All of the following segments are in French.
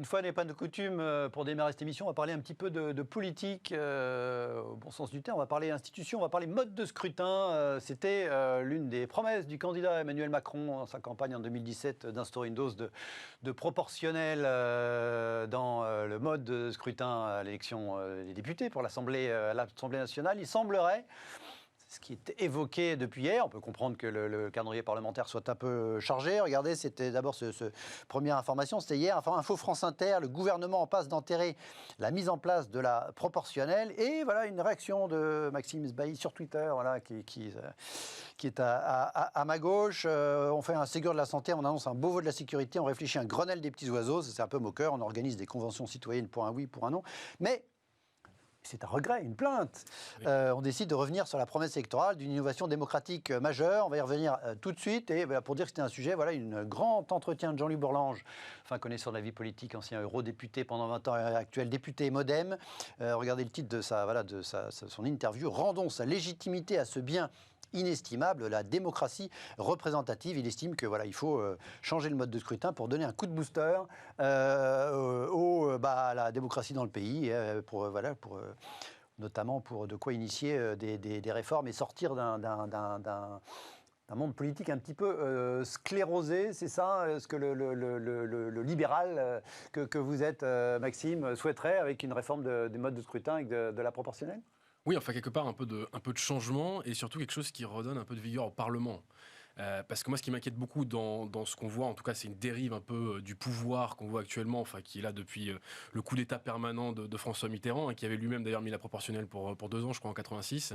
Une fois n'est pas de coutume, pour démarrer cette émission, on va parler un petit peu de politique, au bon sens du terme. On va parler institution, on va parler mode de scrutin. C'était l'une des promesses du candidat Emmanuel Macron dans sa campagne en 2017 d'instaurer une dose de proportionnel dans le mode de scrutin à l'élection des députés pour l'Assemblée nationale. Il semblerait, ce qui est évoqué depuis hier, on peut comprendre que le calendrier parlementaire soit un peu chargé. Regardez, c'était d'abord première information, c'était hier, Info France Inter, le gouvernement en passe d'enterrer la mise en place de la proportionnelle. Et voilà une réaction de Maxime Sbailly sur Twitter, voilà, qui est à ma gauche. On fait un Ségur de la santé, on annonce un Beauvau de la sécurité, on réfléchit à un Grenelle des petits oiseaux, c'est un peu moqueur, on organise des conventions citoyennes pour un oui, pour un non. Mais c'est un regret, une plainte. Oui. On décide de revenir sur la promesse électorale d'une innovation démocratique majeure. On va y revenir tout de suite. Et voilà, pour dire que c'était un sujet, voilà, un grand entretien de Jean-Luc Bourlange, connaisseur de la vie politique, ancien eurodéputé pendant 20 ans, actuel député MoDem. Regardez le titre de son interview. Rendons sa légitimité à ce bien inestimable, la démocratie représentative. Il estime que il faut changer le mode de scrutin pour donner un coup de booster à la démocratie dans le pays, notamment pour de quoi initier des réformes et sortir d'un monde politique un petit peu sclérosé. C'est ça ce que le libéral que vous êtes, Maxime, souhaiterait avec une réforme du mode de scrutin avec de la proportionnelle ? Oui, enfin quelque part un peu de changement et surtout quelque chose qui redonne un peu de vigueur au Parlement. Parce que moi, ce qui m'inquiète beaucoup dans ce qu'on voit, en tout cas, c'est une dérive un peu du pouvoir qu'on voit actuellement, qui est là depuis le coup d'État permanent de François Mitterrand, qui avait lui-même d'ailleurs mis la proportionnelle pour 2 ans, je crois, en 86.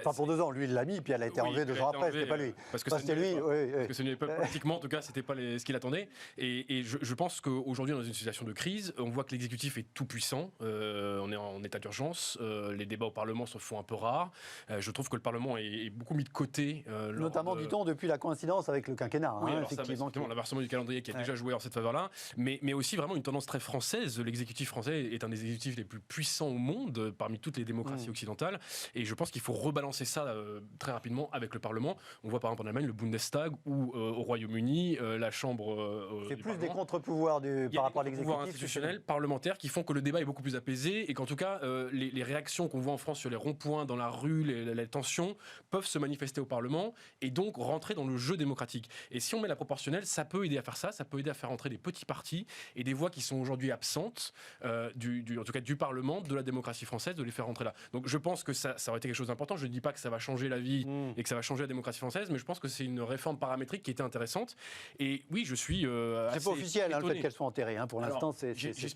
Pour 2 ans, lui, il l'a mis, puis elle a été enlevée 2 ans après, c'était pas lui. Parce que c'était lui. Parce que ce n'est pas politiquement, en tout cas, c'était pas ce qu'il attendait. Et je pense qu'aujourd'hui, dans une situation de crise, on voit que l'exécutif est tout puissant. On est en état d'urgence. Les débats au Parlement se font un peu rares. Je trouve que le Parlement est beaucoup mis de côté. Notamment, dit-on, depuis la coïncidence avec le quinquennat. Oui, effectivement, l'inversement du calendrier qui a déjà joué en cette faveur-là, mais aussi vraiment une tendance très française. L'exécutif français est un des exécutifs les plus puissants au monde parmi toutes les démocraties occidentales, et je pense qu'il faut rebalancer ça très rapidement avec le Parlement. On voit par exemple en Allemagne le Bundestag ou au Royaume-Uni la Chambre. C'est plus des contre-pouvoirs par rapport à l'exécutif. Pouvoirs institutionnels, parlementaires, qui font que le débat est beaucoup plus apaisé et qu'en tout cas les réactions qu'on voit en France sur les ronds-points, dans la rue, les tensions peuvent se manifester au Parlement et donc rentrer dans le jeu démocratique. Et si on met la proportionnelle, ça peut aider à faire ça peut aider à faire entrer des petits partis et des voix qui sont aujourd'hui absentes en tout cas du Parlement, de la démocratie française, de les faire rentrer là. Donc je pense que ça aurait été quelque chose d'important. Je ne dis pas que ça va changer la vie et que ça va changer la démocratie française, mais je pense que c'est une réforme paramétrique qui était intéressante. Et oui, je suis c'est pas officiel le fait qu'elle soit enterrée. Pour l'instant, c'est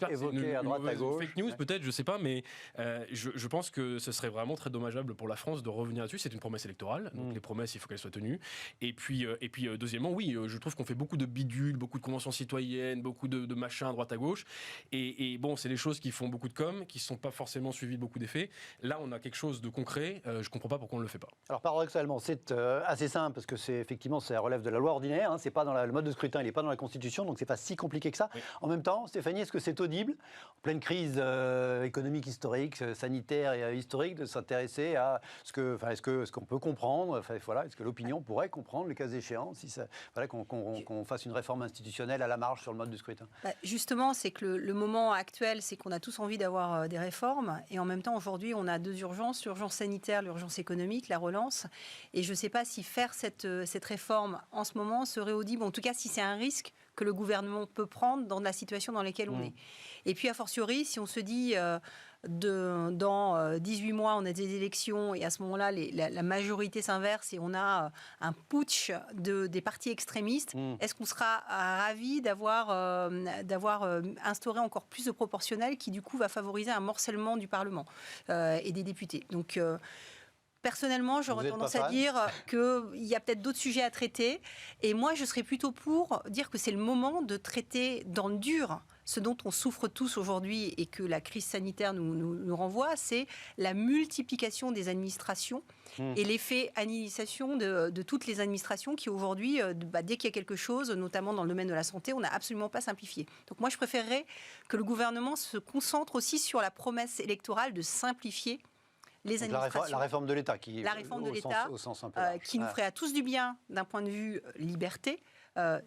évoqué à droite, à gauche. Fake news peut-être, je sais pas, mais je pense que ce serait vraiment très dommageable pour la France de revenir là-dessus. C'est une promesse électorale, donc les promesses, il faut qu'elles soient tenues. Et puis deuxièmement, oui, je trouve qu'on fait beaucoup de bidules, beaucoup de conventions citoyennes, beaucoup de machins à droite à gauche. Et bon, c'est des choses qui font beaucoup de com, qui ne sont pas forcément suivies de beaucoup d'effets. Là, on a quelque chose de concret. Je ne comprends pas pourquoi on ne le fait pas. Alors paradoxalement, c'est assez simple parce que ça relève de la loi ordinaire. C'est pas dans le mode de scrutin, il n'est pas dans la Constitution, donc c'est pas si compliqué que ça. Oui. En même temps, Stéphanie, est-ce que c'est audible, en pleine crise économique historique, sanitaire et historique, de s'intéresser à est-ce qu'on peut comprendre, est-ce que l'opinion pourrait comprendre le cas échéant, qu'on fasse une réforme institutionnelle à la marge sur le mode de scrutin? Justement, c'est que le moment actuel, c'est qu'on a tous envie d'avoir des réformes, et en même temps, aujourd'hui, on a 2 urgences, l'urgence sanitaire, l'urgence économique, la relance, et je ne sais pas si faire cette réforme en ce moment serait audible, en tout cas si c'est un risque que le gouvernement peut prendre dans la situation dans laquelle on est. Et puis, a fortiori, si on se dit dans 18 mois, on a des élections et à ce moment-là, la majorité s'inverse et on a un putsch des partis extrémistes, est-ce qu'on sera ravis d'avoir instauré encore plus de proportionnel qui, du coup, va favoriser un morcellement du Parlement et des députés. Donc, personnellement, j'aurais tendance à dire qu'il y a peut-être d'autres sujets à traiter. Et moi, je serais plutôt pour dire que c'est le moment de traiter dans le dur ce dont on souffre tous aujourd'hui et que la crise sanitaire nous renvoie, c'est la multiplication des administrations et l'effet annihilisation de toutes les administrations qui aujourd'hui, dès qu'il y a quelque chose, notamment dans le domaine de la santé, on n'a absolument pas simplifié. Donc moi, je préférerais que le gouvernement se concentre aussi sur la promesse électorale de simplifier les Donc administrations. la réforme de l'État, qui, La réforme de au l'État, sens un peu large. qui nous ferait à tous du bien d'un point de vue liberté,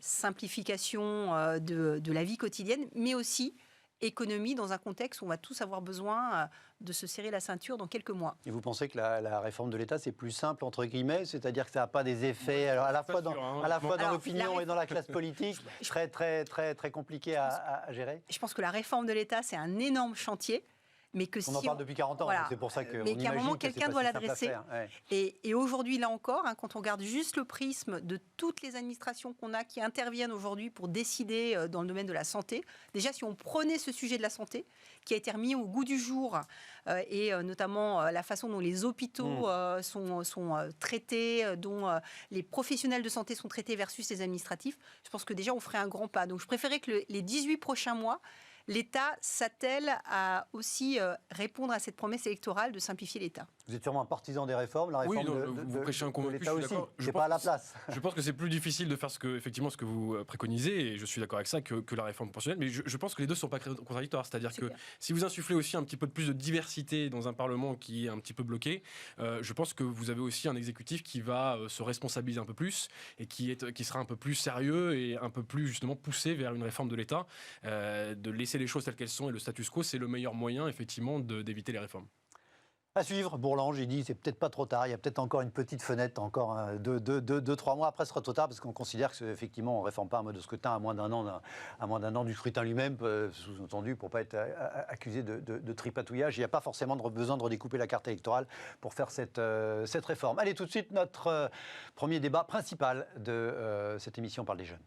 simplification de la vie quotidienne, mais aussi économie dans un contexte où on va tous avoir besoin de se serrer la ceinture dans quelques mois. Et vous pensez que la réforme de l'État, c'est plus simple, entre guillemets, c'est-à-dire que ça n'a pas des effets, alors, à la fois dans l'opinion et dans la classe politique, très compliqué à gérer? Je pense que la réforme de l'État, c'est un énorme chantier. Mais que on en parle depuis 40 ans, voilà, c'est pour ça qu'on mais qu'à un moment, quelqu'un doit l'adresser. Ouais. Et aujourd'hui, là encore, quand on regarde juste le prisme de toutes les administrations qu'on a qui interviennent aujourd'hui pour décider dans le domaine de la santé, déjà, si on prenait ce sujet de la santé, qui a été remis au goût du jour, et notamment la façon dont les hôpitaux sont traités, dont les professionnels de santé sont traités versus les administratifs, je pense que déjà, on ferait un grand pas. Donc, je préférais que les 18 prochains mois, l'État s'attelle à aussi répondre à cette promesse électorale de simplifier l'État. Vous êtes sûrement un partisan des réformes, la réforme vous prêchez un convaincu, l'État je suis aussi, d'accord. c'est pas à la place. Je pense que c'est plus difficile de faire ce que vous préconisez, et je suis d'accord avec ça, que la réforme proportionnelle, mais je pense que les deux ne sont pas contradictoires. C'est-à-dire que si vous insufflez aussi un petit peu plus de diversité dans un Parlement qui est un petit peu bloqué, je pense que vous avez aussi un exécutif qui va se responsabiliser un peu plus, et qui sera un peu plus sérieux et un peu plus justement poussé vers une réforme de l'État. De laisser les choses telles qu'elles sont et le status quo, c'est le meilleur moyen effectivement d'éviter les réformes. À suivre, Bourlange, il dit c'est peut-être pas trop tard, il y a peut-être encore une petite fenêtre, encore 2-3 mois après, ce sera trop tard, parce qu'on considère qu'effectivement on ne réforme pas un mode de scrutin à moins d'un an du scrutin lui-même, sous-entendu, pour ne pas être accusé de tripatouillage. Il n'y a pas forcément besoin de redécouper la carte électorale pour faire cette réforme. Allez, tout de suite, notre premier débat principal de cette émission Parle des jeunes.